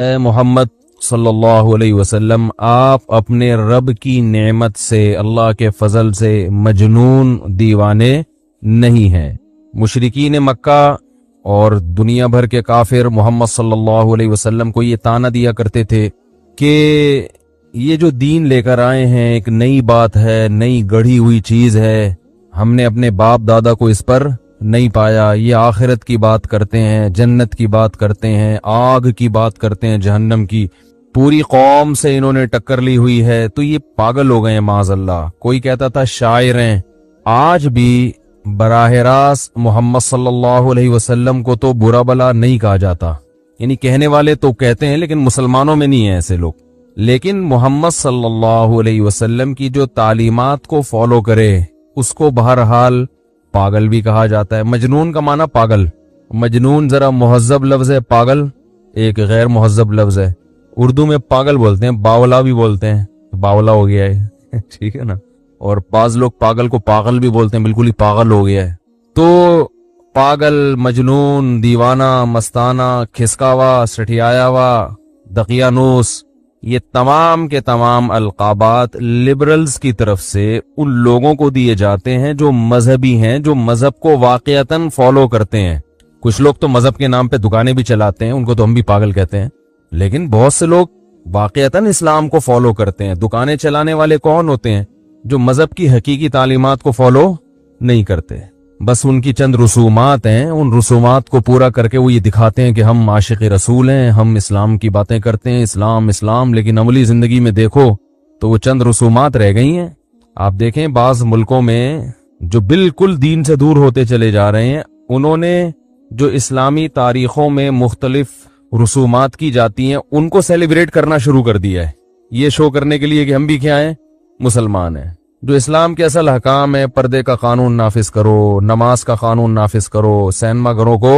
اے محمد صلی اللہ علیہ وسلم، آپ اپنے رب کی نعمت سے، اللہ کے فضل سے مجنون دیوانے نہیں ہیں۔ مشرکین مکہ اور دنیا بھر کے کافر محمد صلی اللہ علیہ وسلم کو یہ طعنہ دیا کرتے تھے کہ یہ جو دین لے کر آئے ہیں ایک نئی بات ہے، نئی گڑھی ہوئی چیز ہے، ہم نے اپنے باپ دادا کو اس پر نہیں پایا، یہ آخرت کی بات کرتے ہیں، جنت کی بات کرتے ہیں، آگ کی بات کرتے ہیں، جہنم کی، پوری قوم سے انہوں نے ٹکر لی ہوئی ہے، تو یہ پاگل ہو گئے ہیں معاذ اللہ۔ کوئی کہتا تھا شاعر ہیں، آج بھی براہ راست محمد صلی اللہ علیہ وسلم کو تو برا بلا نہیں کہا جاتا، یعنی کہنے والے تو کہتے ہیں لیکن مسلمانوں میں نہیں ہیں ایسے لوگ، لیکن محمد صلی اللہ علیہ وسلم کی جو تعلیمات کو فالو کرے اس کو بہرحال پاگل بھی کہا جاتا ہے۔ مجنون کا معنی پاگل، مجنون ذرا مہذب لفظ ہے، پاگل ایک غیر مہذب لفظ ہے۔ اردو میں پاگل بولتے ہیں، باولا بھی بولتے ہیں، باولا ہو گیا ہے ٹھیک ہے نا، اور بعض لوگ پاگل کو پاگل بھی بولتے ہیں، بالکل ہی پاگل ہو گیا ہے۔ تو پاگل، مجنون، دیوانہ، مستانہ، کھسکاوا، سٹھیایا ہوا، دقیانوس، یہ تمام کے تمام القابات لبرلز کی طرف سے ان لوگوں کو دیے جاتے ہیں جو مذہبی ہیں، جو مذہب کو واقعتاً فالو کرتے ہیں۔ کچھ لوگ تو مذہب کے نام پہ دکانیں بھی چلاتے ہیں، ان کو تو ہم بھی پاگل کہتے ہیں، لیکن بہت سے لوگ واقعتاً اسلام کو فالو کرتے ہیں۔ دکانیں چلانے والے کون ہوتے ہیں؟ جو مذہب کی حقیقی تعلیمات کو فالو نہیں کرتے، بس ان کی چند رسومات ہیں، ان رسومات کو پورا کر کے وہ یہ دکھاتے ہیں کہ ہم عاشق رسول ہیں، ہم اسلام کی باتیں کرتے ہیں، اسلام اسلام، لیکن عملی زندگی میں دیکھو تو وہ چند رسومات رہ گئی ہیں۔ آپ دیکھیں بعض ملکوں میں جو بالکل دین سے دور ہوتے چلے جا رہے ہیں، انہوں نے جو اسلامی تاریخوں میں مختلف رسومات کی جاتی ہیں ان کو سیلیبریٹ کرنا شروع کر دیا ہے، یہ شو کرنے کے لیے کہ ہم بھی کیا ہیں، مسلمان ہیں۔ جو اسلام کے اصل حکام ہے، پردے کا قانون نافذ کرو، نماز کا قانون نافذ کرو، سینما گھروں کو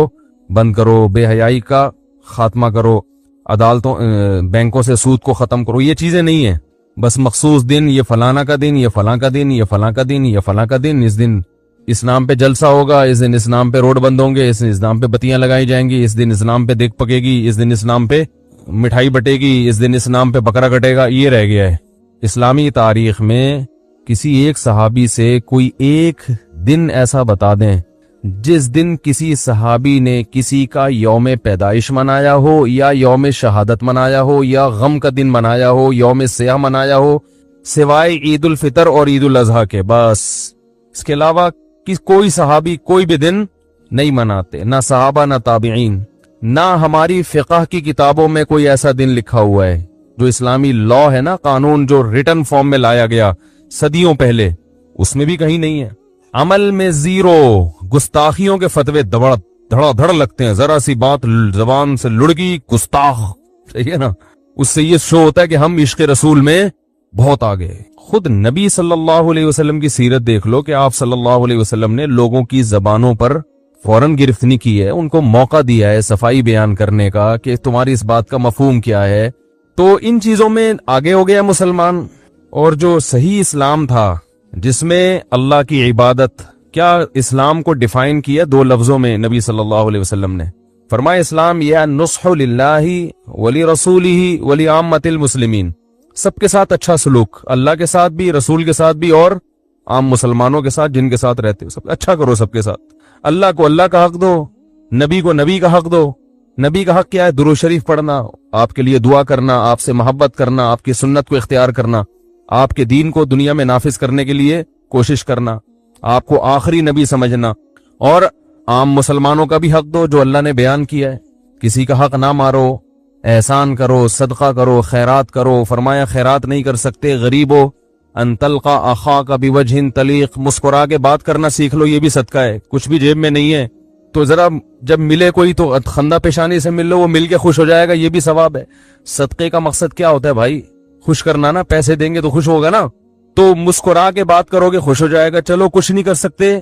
بند کرو، بے حیائی کا خاتمہ کرو، عدالتوں بینکوں سے سود کو ختم کرو، یہ چیزیں نہیں ہیں۔ بس مخصوص دن، یہ فلانا کا دن، یہ فلاں کا دن، یہ فلاں کا دن، یہ فلاں کا دن، اس دن اس نام پہ جلسہ ہوگا، اس دن اس نام پہ روڈ بند ہوں گے، اس نام پہ بتیاں لگائی جائیں گی، اس دن اس نام پہ دیگ پکے گی، اس دن اس نام پہ مٹھائی بٹے گی، اس دن اس نام پہ بکرا کٹے گا۔ یہ رہ گیا ہے اسلامی تاریخ میں۔ کسی ایک صحابی سے کوئی ایک دن ایسا بتا دیں جس دن کسی صحابی نے کسی کا یوم پیدائش منایا ہو، یا یوم شہادت منایا ہو، یا غم کا دن منایا ہو، یوم سیاہ منایا ہو، سوائے عید الفطر اور عید الاضحیٰ کے، بس اس کے علاوہ کوئی صحابی کوئی بھی دن نہیں مناتے، نہ صحابہ نہ تابعین، نہ ہماری فقہ کی کتابوں میں کوئی ایسا دن لکھا ہوا ہے۔ جو اسلامی لا ہے نا، قانون جو ریٹن فارم میں لایا گیا صدیوں پہلے، اس میں بھی کہیں نہیں ہے۔ عمل میں زیرو، گستاخیوں کے فتوے دھڑا دھڑ لگتے ہیں، ذرا سی بات زبان سے لڑکی گستاخ، صحیح ہے نا، اس سے یہ شو ہوتا ہے کہ ہم عشق رسول میں بہت آگے۔ خود نبی صلی اللہ علیہ وسلم کی سیرت دیکھ لو کہ آپ صلی اللہ علیہ وسلم نے لوگوں کی زبانوں پر فوراً گرفت نہیں کی ہے، ان کو موقع دیا ہے صفائی بیان کرنے کا کہ تمہاری اس بات کا مفہوم کیا ہے۔ تو ان چیزوں میں آگے ہو گیا مسلمان۔ اور جو صحیح اسلام تھا جس میں اللہ کی عبادت، کیا اسلام کو ڈیفائن کیا دو لفظوں میں نبی صلی اللہ علیہ وسلم نے فرمایا، اسلام یا نصح للہ ولی رسولہ ولی عامۃ المسلمین، سب کے ساتھ اچھا سلوک، اللہ کے ساتھ بھی، رسول کے ساتھ بھی، اور عام مسلمانوں کے ساتھ جن کے ساتھ رہتے ہو، سب اچھا کرو، سب کے ساتھ۔ اللہ کو اللہ کا حق دو، نبی کو نبی کا حق دو۔ نبی کا حق کیا ہے؟ درود شریف پڑھنا، آپ کے لیے دعا کرنا، آپ سے محبت کرنا، آپ کی سنت کو اختیار کرنا، آپ کے دین کو دنیا میں نافذ کرنے کے لیے کوشش کرنا، آپ کو آخری نبی سمجھنا، اور عام مسلمانوں کا بھی حق دو جو اللہ نے بیان کیا ہے۔ کسی کا حق نہ مارو، احسان کرو، صدقہ کرو، خیرات کرو۔ فرمایا خیرات نہیں کر سکتے، غریب ہو، ان تلقى اخاك بوجه طلیق، مسکرا کے بات کرنا سیکھ لو، یہ بھی صدقہ ہے۔ کچھ بھی جیب میں نہیں ہے تو ذرا جب ملے کوئی تو خندہ پیشانی سے مل لو، وہ مل کے خوش ہو جائے گا، یہ بھی ثواب ہے۔ صدقے کا مقصد کیا ہوتا ہے بھائی؟ خوش کرنا نا، پیسے دیں گے تو خوش ہوگا نا، تو مسکرا کے بات کرو گے خوش ہو جائے گا۔ چلو کچھ نہیں کر سکتے،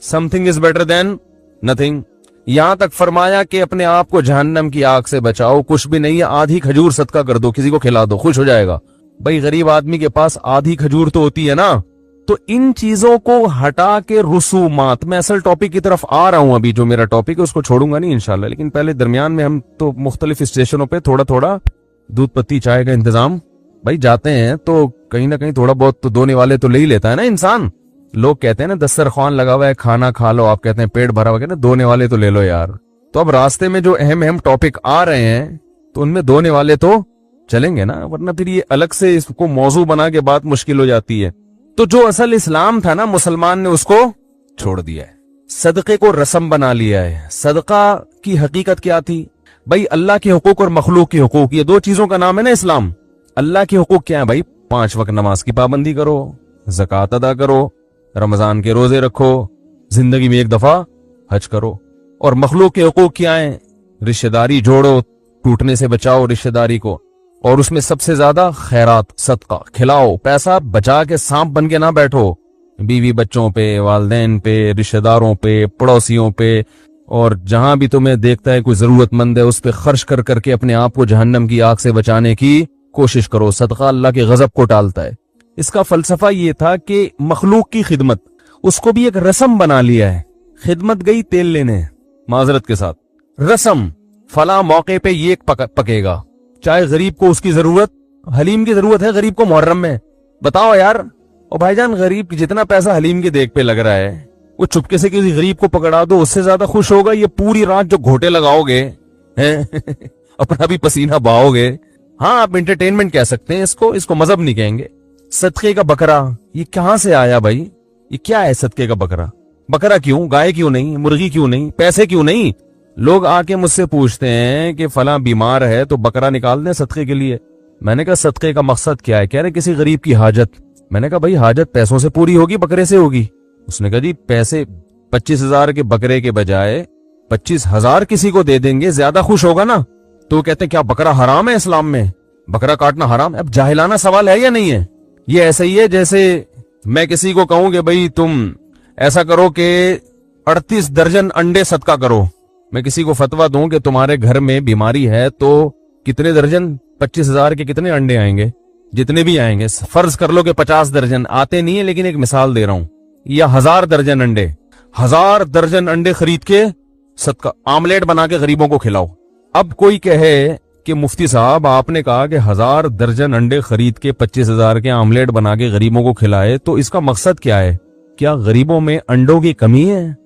something is better than nothing۔ یہاں تک فرمایا کہ اپنے آپ کو جہنم کی آگ سے بچاؤ، کچھ بھی نہیں ہے، آدھی کھجور صدقہ کر دو، کسی کو کھلا دو، خوش ہو جائے گا۔ بھائی غریب آدمی کے پاس آدھی کھجور تو ہوتی ہے نا، तो इन चीजों को हटा के रसूमात, मैं असल टॉपिक की तरफ आ रहा हूं अभी, जो मेरा टॉपिक है उसको छोड़ूंगा नहीं इंशाल्लाह, लेकिन पहले दरमियान में हम तो मुख्तलिफ स्टेशनों पे थोड़ा थोड़ा दूध पत्ती चाय का इंतजाम भाई जाते हैं, तो कहीं ना कहीं थोड़ा बहुत तो दोने वाले तो ले ही लेता है ना इंसान। लोग कहते हैं ना दस्तरखान लगा हुआ है खाना खा लो, आप कहते हैं पेट भरा हुआ है ना, दोने वाले तो ले लो यार। तो अब रास्ते में जो अहम अहम टॉपिक आ रहे हैं तो उनमें दोने वाले तो चलेंगे ना, वरना फिर ये अलग से इसको मौजू बना के बात मुश्किल हो जाती है। तो जो असल इस्लाम था ना, मुसलमान ने उसको छोड़ दिया है, सदक़े को रस्म बना लिया है। सदका की हकीकत क्या थी भाई? अल्लाह के हुकूक और मखलूक के हुकूक, ये दो चीजों का नाम है ना इस्लाम। अल्लाह के हुकूक क्या है भाई? 5 वक्त नमाज की पाबंदी करो, ज़कात अदा करो, रमजान के रोजे रखो, जिंदगी में 1 दफा हज करो। और मखलूक के हुकूक क्या है? रिश्तेदारी जोड़ो, टूटने से बचाओ रिश्तेदारी को, और उसमें सबसे ज्यादा खैरात सदका खिलाओ, पैसा बचा के सांप बन के ना बैठो, बीवी बच्चों पे, वालदैन पे, रिश्तेदारों पे, पड़ोसियों पे, और जहां भी तुम्हें देखता है कोई जरूरतमंद है उस पे खर्च कर करके अपने आप को जहन्नम की आग से बचाने की कोशिश करो। सदका अल्लाह के गजब को टालता है। इसका फलसफा ये था कि मखलूक की खिदमत, उसको भी एक रस्म बना लिया है। खिदमत गई तेल लेने, माजरत के साथ रस्म, फला मौके पे ये पकेगा, चाहे गरीब को उसकी जरूरत, हलीम की जरूरत है गरीब को मुहर्रम में, बताओ यार। और भाईजान गरीब जितना पैसा हलीम के देख पे लग रहा है, वो चुपके से किसी गरीब को पकड़ा दो, उससे ज्यादा खुश होगा ये पूरी रात जो घोटे लगाओगे हैं अपना भी पसीना बहाओगे। हाँ, आप एंटरटेनमेंट कह सकते हैं इसको मजहब नहीं कहेंगे। सदके का बकरा, ये कहां से आया भाई? ये क्या है सदके का बकरा? बकरा क्यों? गाय क्यों नहीं? मुर्गी क्यों नहीं? पैसे क्यों नहीं? लोग आके मुझसे पूछते हैं कि फला बीमार है तो बकरा निकाल दें सदके के लिए। मैंने कहा सदके का मकसद क्या है? कह रहे किसी गरीब की हाजत। मैंने कहा भाई हाजत पैसों से पूरी होगी बकरे से होगी? उसने कहा जी पैसे 25,000 के बकरे के बजाय 25,000 किसी को दे देंगे, ज्यादा खुश होगा ना। तो कहते हैं क्या बकरा हराम है इस्लाम में? बकरा काटना हराम है? अब जाहिलाना सवाल है या नहीं है? ये ऐसे ही है जैसे मैं किसी को कहूं कि भाई तुम ऐसा करो कि 38 दर्जन अंडे सदका करो। मैं किसी को फतवा दूं कि तुम्हारे घर में बीमारी है तो कितने दर्जन, 25,000 के कितने अंडे आएंगे? जितने भी आएंगे, फर्ज कर लो कि 50 दर्जन आते नहीं है, लेकिन एक मिसाल दे रहा हूं, या 1000 दर्जन अंडे, 1000 दर्जन अंडे खरीद के सदका आमलेट बना के गरीबों को खिलाओ। अब कोई कहे कि मुफ्ती साहब आपने कहा कि 1000 दर्जन अंडे खरीद के 25,000 के आमलेट बना के गरीबों को खिलाए, तो इसका मकसद क्या है? क्या गरीबों में अंडों की कमी है?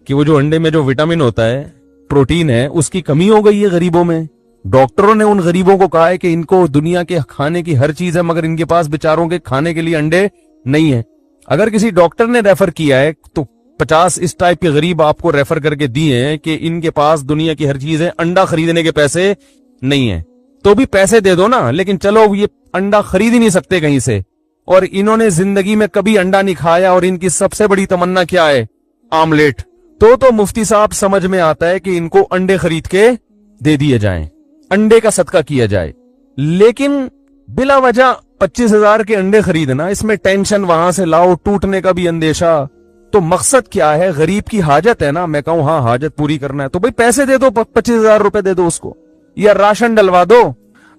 कि वो जो अंडे में जो विटामिन होता है, प्रोटीन है, उसकी कमी हो गई है गरीबों में? डॉक्टरों ने उन गरीबों को कहा है कि इनको दुनिया के खाने की हर चीज है मगर इनके पास बेचारों के खाने के लिए अंडे नहीं है। अगर किसी डॉक्टर ने रेफर किया है तो 50 इस टाइप के गरीब आपको रेफर करके दिए हैं कि इनके पास दुनिया की हर चीज है, अंडा खरीदने के पैसे नहीं है, तो भी पैसे दे दो ना। लेकिन चलो ये अंडा खरीद ही नहीं सकते कहीं से, और इन्होंने जिंदगी में कभी अंडा नहीं खाया, और इनकी सबसे बड़ी तमन्ना क्या है? आमलेट। तो मुफ्ती साहब समझ में आता है कि इनको अंडे खरीद के दे दिए जाएं, अंडे का सदका किया जाए। लेकिन बिला वजह 25,000 के अंडे खरीदना, इसमें टेंशन, वहां से लाओ, टूटने का भी अंदेशा। तो मकसद क्या है? गरीब की हाजत है ना, मैं कहूं हाँ हाजत पूरी करना है तो भाई पैसे दे दो, 25,000 रुपए दे दो उसको, या राशन डलवा दो।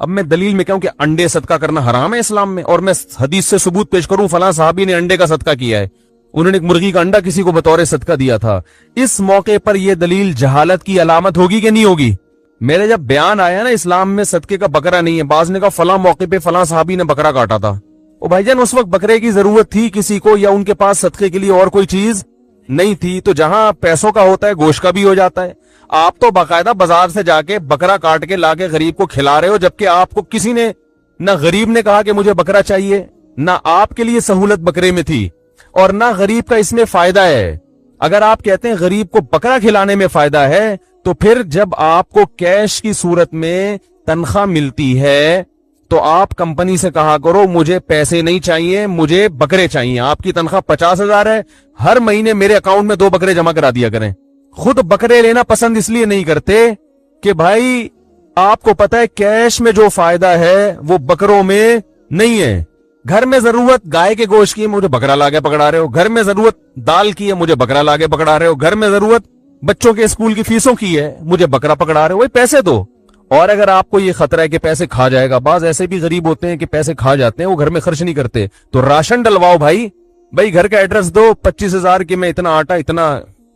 अब मैं दलील में कहूं कि अंडे सदका करना हराम है इस्लाम में, और मैं हदीस से सबूत पेश करूं फलां साहबी ने अंडे का सदका किया है, उन्होंने एक मुर्गी का अंडा किसी को बतौर सदका दिया था, इस मौके पर यह दलील जहालत की अलामत होगी कि नहीं होगी? मेरे जब बयान आया ना इस्लाम में सदके का बकरा नहीं है, बाज ने कहा फला मौके पे फला साहबी ने बकरा काटा था। ओ भाईजान उस वक्त बकरे की जरूरत थी किसी को, या उनके पास सदके के लिए और कोई चीज नहीं थी? तो जहां पैसों का होता है गोश्त का भी हो जाता है। आप तो बाकायदा बाजार से जाके बकरा काट के लाके गरीब को खिला रहे हो, जबकि आपको किसी ने, ना गरीब ने कहा कि मुझे बकरा चाहिए, ना आपके लिए सहूलत बकरे में थी, और ना गरीब का इसमें फायदा है। अगर आप कहते हैं गरीब को बकरा खिलाने में फायदा है, तो फिर जब आपको कैश की सूरत में तनख्वाह मिलती है तो आप कंपनी से कहा करो मुझे पैसे नहीं चाहिए, मुझे बकरे चाहिए। आपकी तनख्वाह 50,000 है, हर महीने मेरे अकाउंट में 2 बकरे जमा करा दिया करें। खुद बकरे लेना पसंद इसलिए नहीं करते कि भाई आपको पता है कैश में जो फायदा है वो बकरों में नहीं है। घर में जरूरत गाय के गोश्त की है, मुझे बकरा लाके पकड़ा रहे हो। घर में जरूरत दाल की है, मुझे बकरा लाके पकड़ा रहे हो। घर में जरूरत बच्चों के स्कूल की फीसों की है, मुझे बकरा पकड़ा रहे हो। वही पैसे दो, اور اگر آپ کو یہ خطرہ ہے کہ پیسے کھا جائے گا، بعض ایسے بھی غریب ہوتے ہیں کہ پیسے کھا جاتے ہیں، وہ گھر میں خرچ نہیں کرتے، تو راشن ڈلواؤ بھائی گھر کا ایڈریس دو 25,000 کہ میں اتنا آٹا، اتنا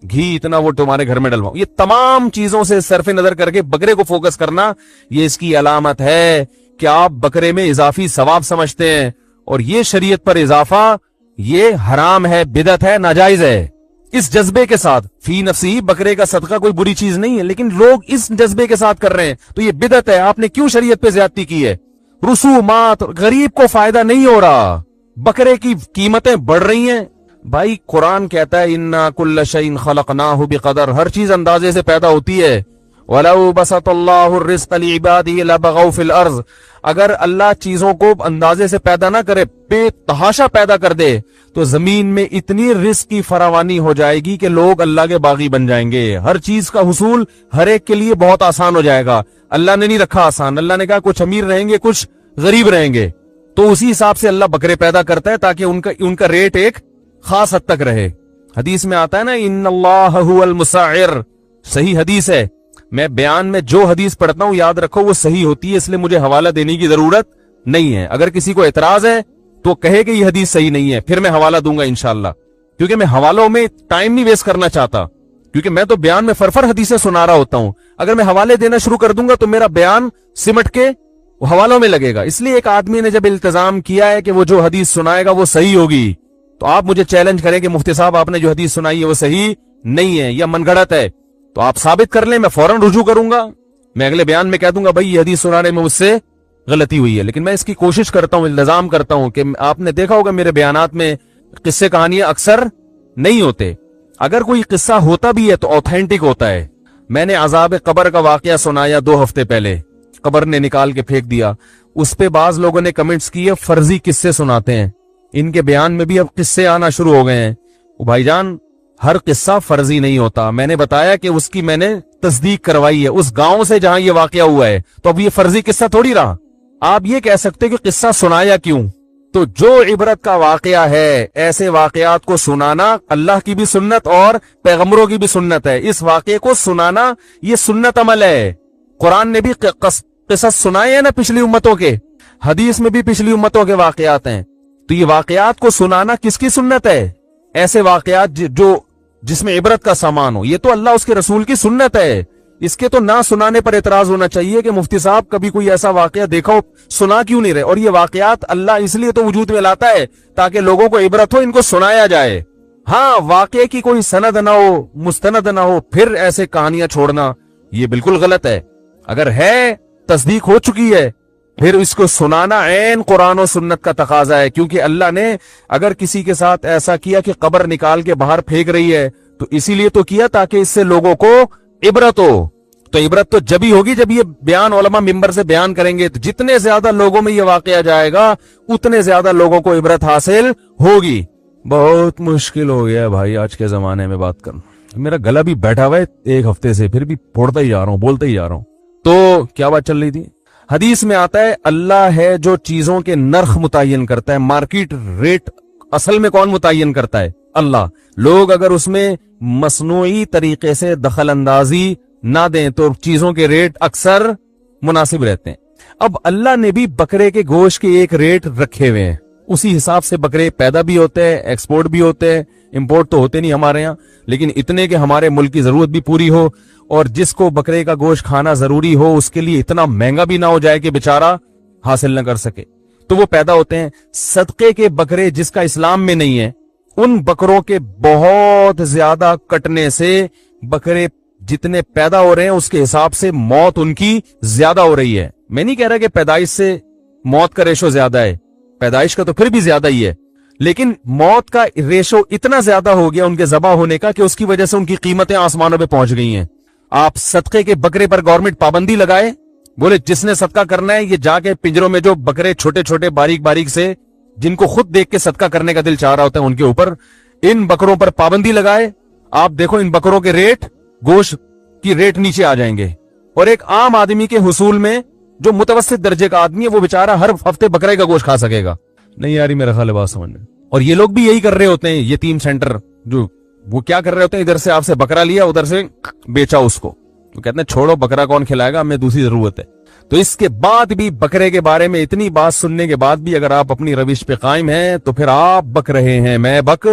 گھی، اتنا وہ تمہارے گھر میں ڈلواؤں۔ یہ تمام چیزوں سے صرف نظر کر کے بکرے کو فوکس کرنا، یہ اس کی علامت ہے کہ آپ بکرے میں اضافی ثواب سمجھتے ہیں، اور یہ شریعت پر اضافہ یہ حرام ہے، بدعت ہے، ناجائز ہے۔ اس جذبے کے ساتھ فی نفسی بکرے کا صدقہ کوئی بری چیز نہیں ہے، لیکن لوگ اس جذبے کے ساتھ کر رہے ہیں تو یہ بدعت ہے۔ آپ نے کیوں شریعت پہ زیادتی کی ہے؟ رسومات، غریب کو فائدہ نہیں ہو رہا، بکرے کی قیمتیں بڑھ رہی ہیں۔ بھائی قرآن کہتا ہے اِنَّا كُلَّ شَيْءٍ خَلَقْنَاهُ بِقَدَرٍ، ہر چیز اندازے سے پیدا ہوتی ہے۔ وَلَوْ بَسَطَ اللَّهُ الرِّزْقَ لِعِبَادِهِ لَبَغَوْا فِي الْأَرْضِ، اگر اللہ چیزوں کو اندازے سے پیدا نہ کرے، بے تحاشا پیدا کر دے، تو زمین میں اتنی رزق کی فراوانی ہو جائے گی کہ لوگ اللہ کے باغی بن جائیں گے، ہر چیز کا حصول ہر ایک کے لیے بہت آسان ہو جائے گا۔ اللہ نے نہیں رکھا آسان، اللہ نے کہا کچھ امیر رہیں گے، کچھ غریب رہیں گے، تو اسی حساب سے اللہ بکرے پیدا کرتا ہے تاکہ ان کا ریٹ ایک خاص حد تک رہے۔ حدیث میں آتا ہے نا ان اللہ هو المسعر، صحیح حدیث ہے۔ میں بیان میں جو حدیث پڑھتا ہوں یاد رکھو وہ صحیح ہوتی ہے، اس لیے مجھے حوالہ دینے کی ضرورت نہیں ہے۔ اگر کسی کو اعتراض ہے تو کہے کہ یہ حدیث صحیح نہیں ہے، پھر میں حوالہ دوں گا انشاءاللہ، کیونکہ میں حوالوں میں ٹائم نہیں ویسٹ کرنا چاہتا، کیونکہ میں تو بیان میں فرفر حدیثیں سنا رہا ہوتا ہوں۔ اگر میں حوالے دینا شروع کر دوں گا تو میرا بیان سمٹ کے وہ حوالوں میں لگے گا۔ اس لیے ایک آدمی نے جب التزام کیا ہے کہ وہ جو حدیث سنائے گا وہ صحیح ہوگی، تو آپ مجھے چیلنج کریں کہ مفتی صاحب آپ نے جو حدیث سنائی ہے وہ صحیح نہیں ہے یا من گھڑت ہے، تو آپ ثابت کر لیں، میں فوراً رجوع کروں گا، میں اگلے بیان میں کہہ دوں گا بھائی یہ حدیث سنانے میں مجھ سے غلطی ہوئی ہے۔ لیکن میں اس کی کوشش کرتا ہوں، التزام کرتا ہوں کہ آپ نے دیکھا ہوگا میرے بیانات میں قصے کہانیاں اکثر نہیں ہوتے، اگر کوئی قصہ ہوتا بھی ہے تو اوتھینٹک ہوتا ہے۔ میں نے عذاب قبر کا واقعہ سنایا 2 ہفتے پہلے، قبر نے نکال کے پھینک دیا، اس پہ بعض لوگوں نے کمنٹس کیے فرضی قصے سناتے ہیں، ان کے بیان میں بھی اب قصے آنا شروع ہو گئے ہیں۔ بھائی جان ہر قصہ فرضی نہیں ہوتا، میں نے بتایا کہ اس کی میں نے تصدیق کروائی ہے اس گاؤں سے جہاں یہ واقعہ ہوا ہے، تو اب یہ فرضی قصہ تھوڑی رہا۔ آپ یہ کہہ سکتے کہ قصہ سنایا کیوں؟ تو جو عبرت کا واقعہ ہے ایسے واقعات کو سنانا اللہ کی بھی سنت اور پیغمبروں کی بھی سنت ہے، اس واقعے کو سنانا یہ سنت عمل ہے۔ قرآن نے بھی قصص سنائے ہیں نا پچھلی امتوں کے، حدیث میں بھی پچھلی امتوں کے واقعات ہیں، تو یہ واقعات کو سنانا کس کی سنت ہے؟ ایسے واقعات جس میں عبرت کا سامان ہو، یہ تو اللہ اس کے رسول کی سنت ہے۔ اس کے تو نہ سنانے پر اعتراض ہونا چاہیے کہ مفتی صاحب کبھی کوئی ایسا واقعہ دیکھا ہو، سنا کیوں نہیں رہے؟ اور یہ واقعات اللہ اس لیے تو وجود میں لاتا ہے تاکہ لوگوں کو عبرت ہو، ان کو سنایا جائے۔ ہاں واقعے کی کوئی سند نہ ہو، مستند نہ ہو، پھر ایسے کہانیاں چھوڑنا یہ بالکل غلط ہے۔ اگر ہے تصدیق ہو چکی ہے پھر اس کو سنانا عین قرآن و سنت کا تقاضا ہے، کیونکہ اللہ نے اگر کسی کے ساتھ ایسا کیا کہ قبر نکال کے باہر پھینک رہی ہے تو اسی لیے تو کیا تاکہ اس سے لوگوں کو عبرت ہو۔ تو عبرت تو جب ہی ہوگی جب یہ بیان علماء ممبر سے بیان کریں گے، تو جتنے زیادہ لوگوں میں یہ واقعہ جائے گا اتنے زیادہ لوگوں کو عبرت حاصل ہوگی۔ بہت مشکل ہو گیا ہے بھائی آج کے زمانے میں بات کرنا، میرا گلا بھی بیٹھا ہوا ہے 1 ہفتے سے، پھر بھی پھوڑتا ہی جا رہا ہوں، بولتا ہی جا رہا ہوں۔ تو کیا بات چل رہی تھی؟ حدیث میں آتا ہے اللہ ہے جو چیزوں کے نرخ متعین کرتا ہے، مارکیٹ ریٹ اصل میں کون متعین کرتا ہے؟ اللہ۔ لوگ اگر اس میں مصنوعی طریقے سے دخل اندازی نہ دیں تو چیزوں کے ریٹ اکثر مناسب رہتے ہیں۔ اب اللہ نے بھی بکرے کے گوشت کے ایک ریٹ رکھے ہوئے ہیں، اسی حساب سے بکرے پیدا بھی ہوتے ہیں، ایکسپورٹ بھی ہوتے ہیں، امپورٹ تو ہوتے نہیں ہمارے یہاں، لیکن اتنے کہ ہمارے ملک کی ضرورت بھی پوری ہو، اور جس کو بکرے کا گوشت کھانا ضروری ہو اس کے لیے اتنا مہنگا بھی نہ ہو جائے کہ بیچارہ حاصل نہ کر سکے، تو وہ پیدا ہوتے ہیں۔ صدقے کے بکرے جس کا اسلام میں نہیں ہے، ان بکروں کے بہت زیادہ کٹنے سے بکرے جتنے پیدا ہو رہے ہیں اس کے حساب سے موت ان کی زیادہ ہو رہی ہے۔ میں نہیں کہہ رہا کہ پیدائش سے موت کا ریشو زیادہ ہے، پیدائش کا تو پھر بھی زیادہ ہی ہے، لیکن موت کا ریشو اتنا زیادہ ہو گیا ان کے ذبح ہونے کا کہ اس کی وجہ سے ان کی قیمتیں آسمانوں پہ پہنچ گئی ہیں۔ آپ صدقے کے بکرے پر گورنمنٹ پابندی لگائے، بولے جس نے صدقہ کرنا ہے یہ جا کے پنجروں میں جو بکرے چھوٹے چھوٹے باریک باریک سے جن کو خود دیکھ کے صدقہ کرنے کا دل چاہ رہا ہوتا ہے ان کے اوپر ان بکروں پر پابندی لگائے، آپ دیکھو ان بکروں کے ریٹ، گوشت کی ریٹ نیچے آ جائیں گے، اور ایک عام آدمی کے حصول میں جو متوسط درجے کا آدمی ہے وہ بیچارہ ہر ہفتے بکرے کا گوشت کھا سکے گا۔ نہیں یاری میرا خیال ہے بات سمجھنے۔ اور یہ لوگ بھی یہی کر رہے ہوتے ہیں، یتیم سینٹر جو وہ کیا کر رہے ہوتے ہیں، ادھر سے آپ سے بکرا لیا ادھر سے بیچا اس کو، तो कहते हैं छोड़ो, बकरा कौन खिलाएगा, हमें दूसरी जरूरत है। तो इसके बाद भी बकरे के बारे में इतनी बात सुनने के बाद भी अगर आप अपनी रविश पे कायम हैं तो फिर आप बक रहे हैं, मैं बक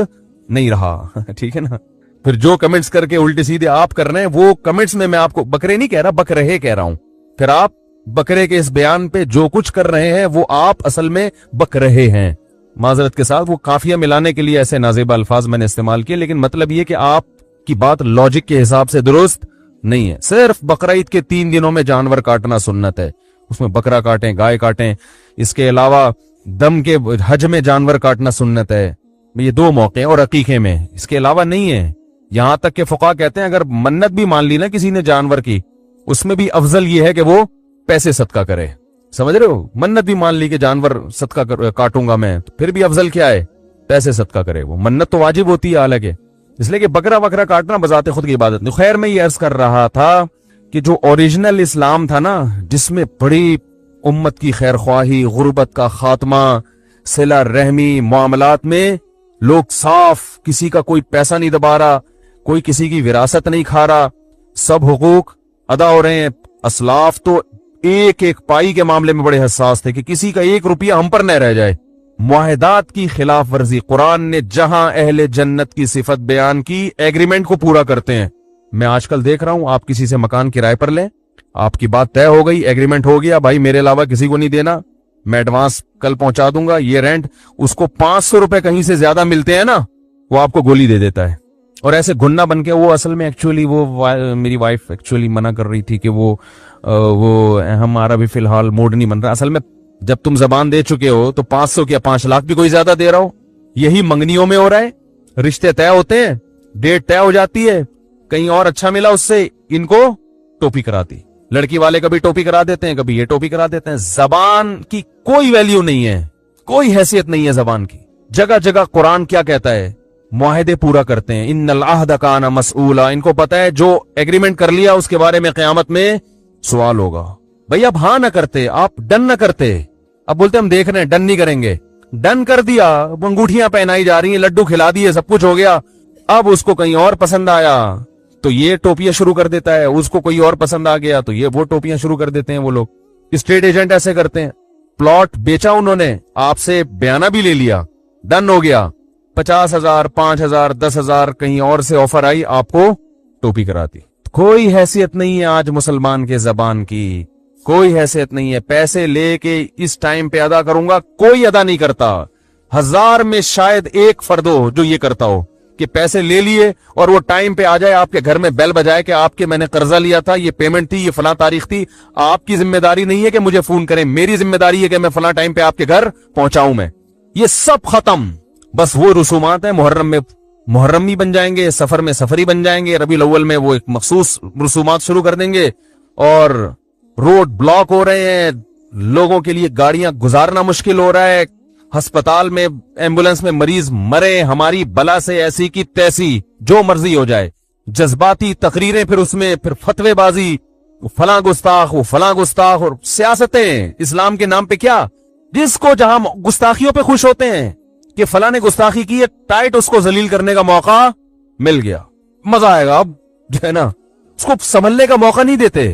नहीं रहा। ठीक है ना। फिर जो कमेंट्स करके उल्टे सीधे आप कर रहे हैं, वो कमेंट्स में मैं आपको बकरे नहीं कह रहा, बक रहे कह रहा हूं। फिर आप बकरे के इस बयान पे जो कुछ कर रहे हैं वो आप असल में बक रहे हैं। माजरत के साथ वो काफिया मिलाने के लिए ऐसे नाजेबा अल्फाज मैंने इस्तेमाल किए, लेकिन मतलब ये कि आपकी बात लॉजिक के हिसाब से दुरुस्त नहीं है। सिर्फ बकरा ईद के 3 दिनों में जानवर काटना सुन्नत है, उसमें बकरा काटें, गाय काटें। इसके अलावा दम के हज में जानवर काटना सुन्नत है, ये 2 मौके और अकीके में, इसके अलावा नहीं है। यहां तक के फुका कहते हैं अगर मन्नत भी मान ली ना किसी ने जानवर की, उसमें भी अफजल ये है कि वो पैसे सदका करे। समझ रहे हो, मन्नत भी मान ली कि जानवर सदका काटूंगा मैं, तो फिर भी अफजल क्या है, पैसे सदका करे। वो मन्नत तो वाजिब होती है हालांकि, इसलिए कि बकरा वकरा काटना बजाते खुद की इबादत नहीं। खैर मैं ये अर्ज कर रहा था कि जो ओरिजिनल इस्लाम था ना, जिसमें बड़ी उम्मत की खैर ख्वाही, गुर्बत का खात्मा, सिला रहमी, मामलात में लोग साफ, किसी का कोई पैसा नहीं दबा रहा, कोई किसी की विरासत नहीं खा रहा, सब हुकूक अदा हो रहे हैं। असलाफ तो एक एक पाई के मामले में बड़े हसास थे कि किसी का 1 रुपया हम पर न रह जाए। मुआहिदात की खिलाफ वर्जी, कुरान ने जहां अहले जन्नत की सिफत बयान की, एग्रीमेंट को पूरा करते हैं। मैं आजकल देख रहा हूं, आप किसी से मकान किराए पर लें, आपकी बात तय हो गई, एग्रीमेंट हो गया, भाई मेरे अलावा किसी को नहीं देना, मैं एडवांस कल पहुंचा दूंगा, ये रेंट, उसको 500 रुपए कहीं से ज्यादा मिलते हैं ना, वो आपको गोली दे देता है। और ऐसे गुन्ना बन के वो असल में एक्चुअली वो मेरी वाइफ एक्चुअली मना कर रही थी कि वो हमारा भी फिलहाल मूड नहीं बन रहा। असल में जब तुम जबान दे चुके हो तो 500 क्या 5 लाख भी कोई ज्यादा दे रहा हो, यही मंगनियों में हो रहा है। रिश्ते तय होते हैं, डेट तय हो जाती है, कहीं और अच्छा मिला उससे इनको टोपी कराती, लड़की वाले कभी टोपी करा देते हैं, कभी ये टोपी करा देते हैं। जबान की कोई वैल्यू नहीं है, कोई हैसियत नहीं है जबान की। जगह जगह कुरान क्या कहता है, मुआहिदे पूरा करते हैं, इन्नल अहद काना मसऊला। इनको पता है जो एग्रीमेंट कर लिया उसके बारे में क़यामत में सवाल होगा। भाई आप हाँ ना करते, आप डन ना करते, अब बोलते हम देख रहे हैं, डन नहीं करेंगे। डन कर दिया, अंगूठियां पहनाई जा रही हैं, लड्डू खिला दिए, सब कुछ हो गया। अब उसको कहीं और पसंद आया तो ये टोपियां शुरू कर देता है, उसको कोई और पसंद आ गया तो ये वो टोपियां शुरू कर देते हैं। वो लोग स्टेट एजेंट ऐसे करते हैं। प्लॉट बेचा उन्होंने, आपसे बयाना भी ले लिया, डन हो गया, 50,000, 5,000, 10,000 कहीं और से ऑफर आई, आपको टोपी कराती। कोई हैसियत नहीं है आज मुसलमान के जबान की, कोई हैसियत नहीं है। पैसे लेके इस टाइम पे अदा करूंगा, कोई अदा नहीं करता। 1000 में शायद 1 फर्द हो जो ये करता हो कि पैसे ले लिए और वो टाइम पे आ जाए, आपके घर में बेल बजाए कि आपके मैंने कर्जा लिया था, ये पेमेंट थी, ये फला तारीख थी। आपकी जिम्मेदारी नहीं है कि मुझे फोन करें, मेरी जिम्मेदारी है कि मैं फला टाइम पे आपके घर पहुंचाऊं। मैं ये सब खत्म, बस वो रसूमात है। मुहर्रम में मुहर्रमी बन जाएंगे, सफर में सफरी बन जाएंगे, रबीउल अव्वल में वो एक मखसूस रसूमात शुरू कर देंगे और रोड ब्लॉक हो रहे हैं, लोगों के लिए गाड़ियां गुजारना मुश्किल हो रहा है, अस्पताल में एम्बुलेंस में मरीज मरे, हमारी बला से ऐसी की तैसी, जो मर्जी हो जाए, जज्बाती तकरीरें, फिर उसमें फिर फतवेबाजी, फलां गुस्ताख, वो फलां गुस्ताख, और सियासतें इस्लाम के नाम पे क्या, जिसको जहां गुस्ताखियों पे खुश होते हैं कि फलां ने गुस्ताखी की है, टाइट उसको जलील करने का मौका मिल गया, मजा आएगा। अब जो है ना, उसको संभलने का मौका नहीं देते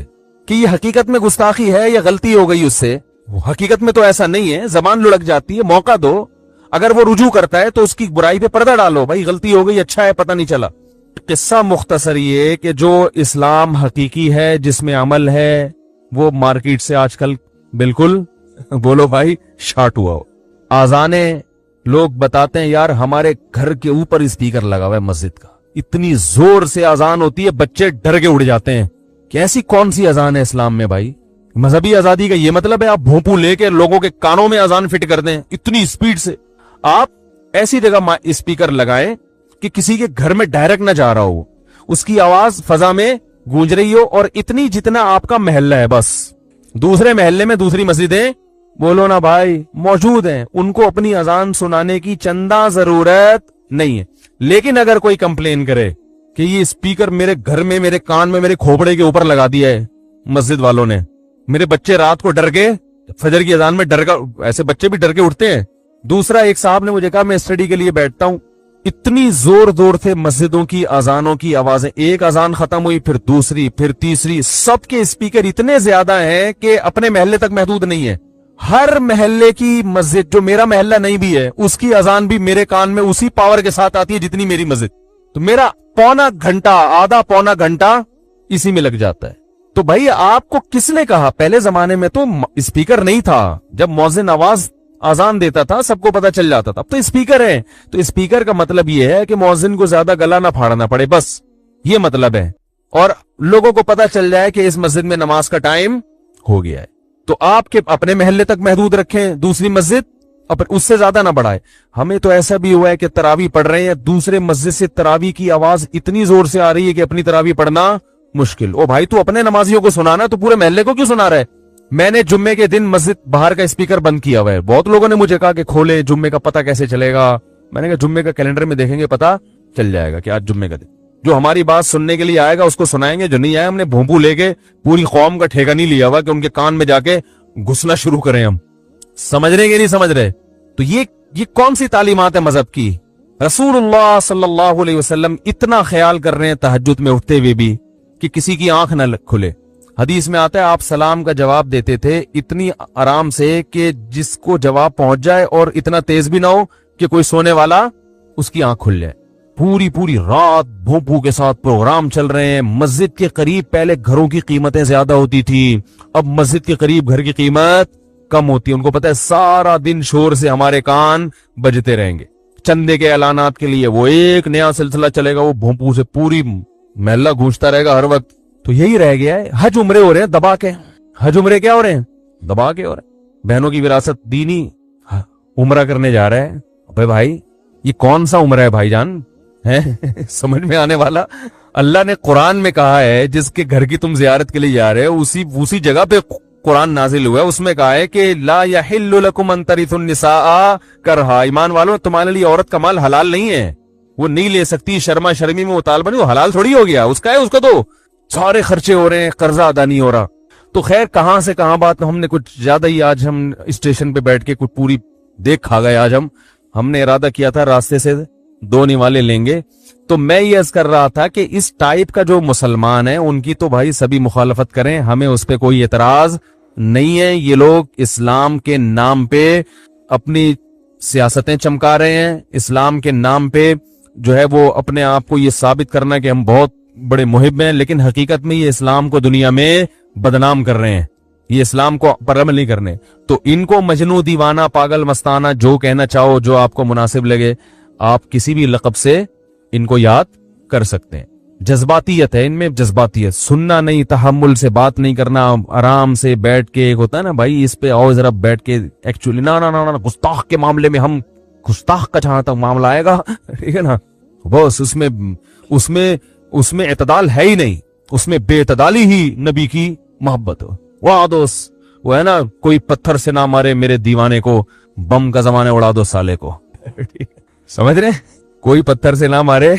कि ये हकीकत में गुस्ताखी है या गलती हो गई उससे। हकीकत में तो ऐसा नहीं है, जबान लुढ़क जाती है, मौका दो। अगर वो रुजू करता है तो उसकी बुराई पे पर्दा डालो, भाई गलती हो गई, अच्छा है, पता नहीं चला। किस्सा मुख्तसर ये कि जो इस्लाम हकीकी है, जिसमें अमल है, वो मार्केट से आजकल बिल्कुल बोलो भाई शार्ट हुआ हो। आजाने लोग बताते हैं यार हमारे घर के ऊपर स्पीकर लगा हुआ है मस्जिद का, इतनी जोर से अजान होती है, बच्चे डर के उड़ जाते हैं। कैसी कौन सी अजान है इस्लाम में भाई? मजहबी आजादी का ये मतलब है आप भोंपू लेके लोगों के कानों में अजान फिट कर दें इतनी स्पीड से? आप ऐसी जगह स्पीकर लगाएं कि किसी के घर में डायरेक्ट ना जा रहा हो, उसकी आवाज फजा में गूंज रही हो, और इतनी जितना आपका महल्ला है, बस दूसरे महल्ले में दूसरी मस्जिदें बोलो ना भाई मौजूद हैं, उनको अपनी अजान सुनाने की चंदा जरूरत नहीं है। लेकिन अगर कोई कंप्लेन करे कि ये स्पीकर मेरे घर में, मेरे कान में, मेरे खोपड़े के ऊपर लगा दिया है मस्जिद वालों ने, मेरे बच्चे रात को डर के फजर की अजान में डर का, ऐसे बच्चे भी डर के उठते हैं। दूसरा, एक साहब ने मुझे कहा मैं स्टडी के लिए बैठता हूं, इतनी जोर जोर थे मस्जिदों की अजानों की आवाजें, एक अजान खत्म हुई फिर दूसरी फिर तीसरी, सबके स्पीकर इतने ज्यादा हैं कि अपने मोहल्ले तक महदूद नहीं है। हर मोहल्ले की मस्जिद, जो मेरा मोहल्ला नहीं भी है, उसकी अजान भी मेरे कान में उसी पावर के साथ आती है जितनी मेरी मस्जिद। तो मेरा पौना घंटा, आधा पौना घंटा इसी में लग जाता है। तो भाई आपको किसने कहा? पहले जमाने में तो स्पीकर नहीं था, जब मौजिन आवाज आजान देता था सबको पता चल जाता था। अब तो स्पीकर है, तो स्पीकर का मतलब यह है कि मौजिन को ज्यादा गला ना फाड़ना पड़े, बस ये मतलब है, और लोगों को पता चल जाए कि इस मस्जिद में नमाज का टाइम हो गया है। तो आपके अपने मोहल्ले तक महदूद रखें, दूसरी मस्जिद उससे ज्यादा ना बढ़ाए। हमें तो ऐसा भी हुआ है कि तरावी पढ़ रहे हैं, दूसरे मस्जिद से तरावी की आवाज इतनी जोर से आ रही है कि अपनी तरावी पढ़ना मुश्किल। ओ भाई, तू अपने नमाजियों को सुनाना, तो पूरे मोहल्ले को क्यों सुना रहा है? मैंने जुम्मे के दिन मस्जिद बाहर का स्पीकर बंद किया हुआ है। बहुत लोगों ने मुझे कहा कि खोले, जुम्मे का पता कैसे चलेगा? मैंने कहा जुम्मे का कैलेंडर में देखेंगे, पता चल जाएगा कि आज जुम्मे का दिन। जो हमारी बात सुनने के लिए आएगा उसको सुनाएंगे, जो नहीं आया हमने भोंपू लेके पूरी कौम का ठेका नहीं लिया हुआ कि उनके कान में जाके घुसना शुरू करें। हम समझ रहे कि नहीं समझ रहे? तो ये कौन सी तालीमात है मजहब की? रसूलुल्लाह सल्लल्लाहु अलैहि वसल्लम इतना ख्याल कर रहे हैं तहज्जुद में उठते हुए भी कि किसी की आंख न खुले। हदीस में आता है आप सलाम का जवाब देते थे इतनी आराम से कि जिसको जवाब पहुंच जाए, और इतना तेज भी ना हो कि कोई सोने वाला उसकी आंख खुल जाए। पूरी पूरी रात भोंपू के साथ प्रोग्राम चल रहे हैं। मस्जिद के करीब पहले घरों की कीमतें ज्यादा होती थी, अब मस्जिद के करीब घर की कीमत कम होती है। उनको पता है सारा दिन शोर से हमारे कान बजते रहेंगे। चंदे के ऐलानात के लिए वो एक नया सिलसिला चलेगा, वो भोंपू से पूरी महल्ला गूंजता रहेगा हर वक्त। तो यही रह गया है। हज उम्रे हो रहे हैं दबा के। हज उम्रे क्या हो रहे हैं? दबा के हो रहे हैं। बहनों की विरासत दीनी उम्रा करने जा रहा है। अबे भाई, ये कौन सा उम्रा है भाईजान? है समझ में आने वाला? अल्लाह ने कुरान में कहा है जिसके घर की तुम जियारत के लिए जा रहे हो, उसी जगह पे कुरान नाजिल हुआ है। उसमें कहा है कि ला यहिल्लु लकुम अन तरिथुन निसाअ करहा। ईमान वालों, तुम्हारे लिए औरत का माल हलाल नहीं है, वो नहीं ले सकती। शर्मा शर्मी में मुताल बनी, वो हलाल थोड़ी हो गया उसका है। उसको तो सारे खर्चे हो रहे हैं, कर्जा अदा नहीं हो रहा। तो खैर कहां से कहां बात, हमने कुछ ज्यादा ही आज हम स्टेशन पे बैठ के कुछ पूरी देख खा गए। आज हमने इरादा किया था रास्ते से दो निवाले लेंगे। तो मैं ये अर्ज कर रहा था कि इस टाइप का जो मुसलमान है उनकी तो भाई सभी मुखालफत करें, हमें उस पर कोई एतराज नहीं है। ये लोग इस्लाम के नाम पे अपनी सियासतें चमका रहे हैं। इस्लाम के नाम पे जो है वो अपने आप को ये साबित करना कि हम बहुत बड़े मुहिब हैं, लेकिन हकीकत में ये इस्लाम को दुनिया में बदनाम कर रहे हैं। ये इस्लाम को पर अमल नहीं करने। तो इनको मजनू, दीवाना, पागल, मस्ताना, जो कहना चाहो, जो आपको मुनासिब लगे, आप किसी भी लक़ब से इनको याद कर सकते हैं। जज्बातियत है इनमें, जज्बातियत। सुनना नहीं, तहम्मुल से बात नहीं करना, आराम से बैठ के, एक होता है ना भाई इस पे आओ जरा बैठ के, एक्चुअली ना ना ना ना गुस्ताख के मामले में हम गुस्ताख का जहां तक मामला आएगा, ठीक है ना, बस उसमें एतदाल है ही नहीं, उसमें बेतदाली ही नबी की मोहब्बत हो। वाह दोस्त, वो है ना, कोई पत्थर से ना मारे मेरे दीवाने को, बम का जमाने उड़ा दो साले को। समझ रहे? कोई पत्थर से ना मारे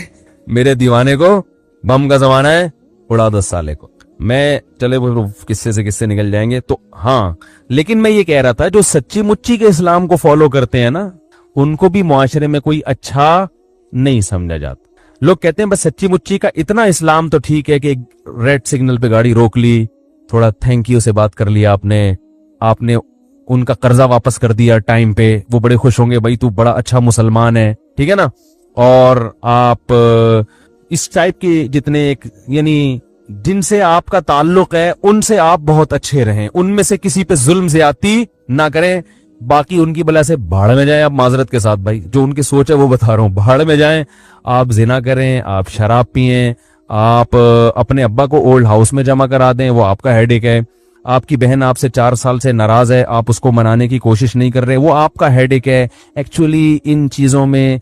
मेरे दीवाने को, बम का जमाना है, उड़ा दो साले को। मैं चले वो किस्से से किस्से निकल जाएंगे। तो हाँ, लेकिन मैं ये कह रहा था जो सच्ची मुच्ची के इस्लाम को फॉलो करते हैं ना, उनको भी मुआशरे में कोई अच्छा नहीं समझा जाता। लोग कहते हैं बस सच्ची मुच्ची का इतना इस्लाम तो ठीक है कि रेड सिग्नल पे गाड़ी रोक ली, थोड़ा थैंक यू से बात कर लिया आपने उनका कर्जा वापस कर दिया टाइम पे, वो बड़े खुश होंगे, भाई तू बड़ा अच्छा मुसलमान है, ठीक है ना। और आप इस टाइप के जितने एक यानी जिनसे आपका ताल्लुक है उनसे आप बहुत अच्छे रहें, उनमें से किसी पे जुल्म ज्यादती ना करें, बाकी उनकी बला से भाड़ में जाएं। आप माजरत के साथ भाई, जो उनकी सोच है वो बता रहा हूं, भाड़ में जाएं। आप जिना करें, आप शराब पिएं, आप अपने अब्बा को ओल्ड हाउस में जमा करा दें, वो आपका हेडेक है। आपकी बहन आपसे 4 साल से नाराज है, आप उसको मनाने की कोशिश नहीं कर रहे, वो आपका हेडेक है। एक्चुअली इन चीजों में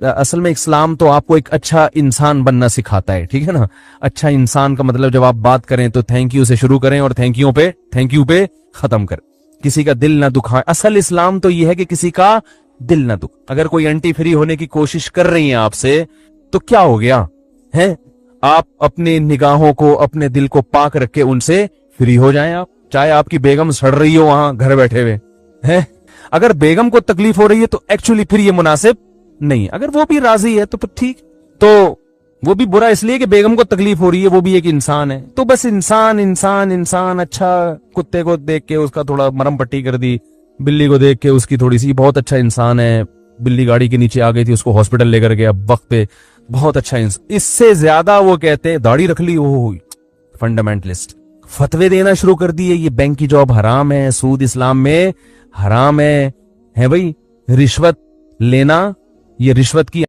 असल में इस्लाम तो आपको एक अच्छा इंसान बनना सिखाता है, ठीक है ना। अच्छा इंसान का मतलब जब आप बात करें तो थैंक यू से शुरू करें और थैंक यू पे खत्म करें, किसी का दिल ना दुखाएं। असल इस्लाम तो ये है कि किसी का दिल ना दुख। अगर कोई एंटी फ्री होने की कोशिश कर रही है आपसे, तो क्या हो गया है? आप अपनी निगाहों को, अपने दिल को पाक रख के उनसे फ्री हो जाएं। आप चाहे आपकी बेगम सड़ रही हो वहां घर बैठे हुए हैं, अगर बेगम को तकलीफ हो रही है तो एक्चुअली फिर ये मुनासिब نہیں. اگر وہ بھی راضی ہے تو پھر ٹھیک. تو وہ بھی برا اس لیے کہ بیگم کو تکلیف ہو رہی ہے, وہ بھی ایک انسان ہے. تو بس انسان انسان انسان. اچھا کتے کو دیکھ کے اس کا تھوڑا مرم پٹی کر دی, بلی کو دیکھ کے اس کی تھوڑی سی, بہت اچھا انسان ہے, بلی گاڑی کے نیچے آ گئی تھی, اس کو ہاسپٹل لے کر گیا وقت پہ, بہت اچھا انسان. اس سے زیادہ وہ کہتے داڑھی رکھ لی, وہ فنڈامنٹلسٹ, فتوے دینا شروع کر دیے, یہ بینک کی جاب حرام ہے, سود اسلام میں حرام ہے بھائی, رشوت لینا, یہ رشوت کی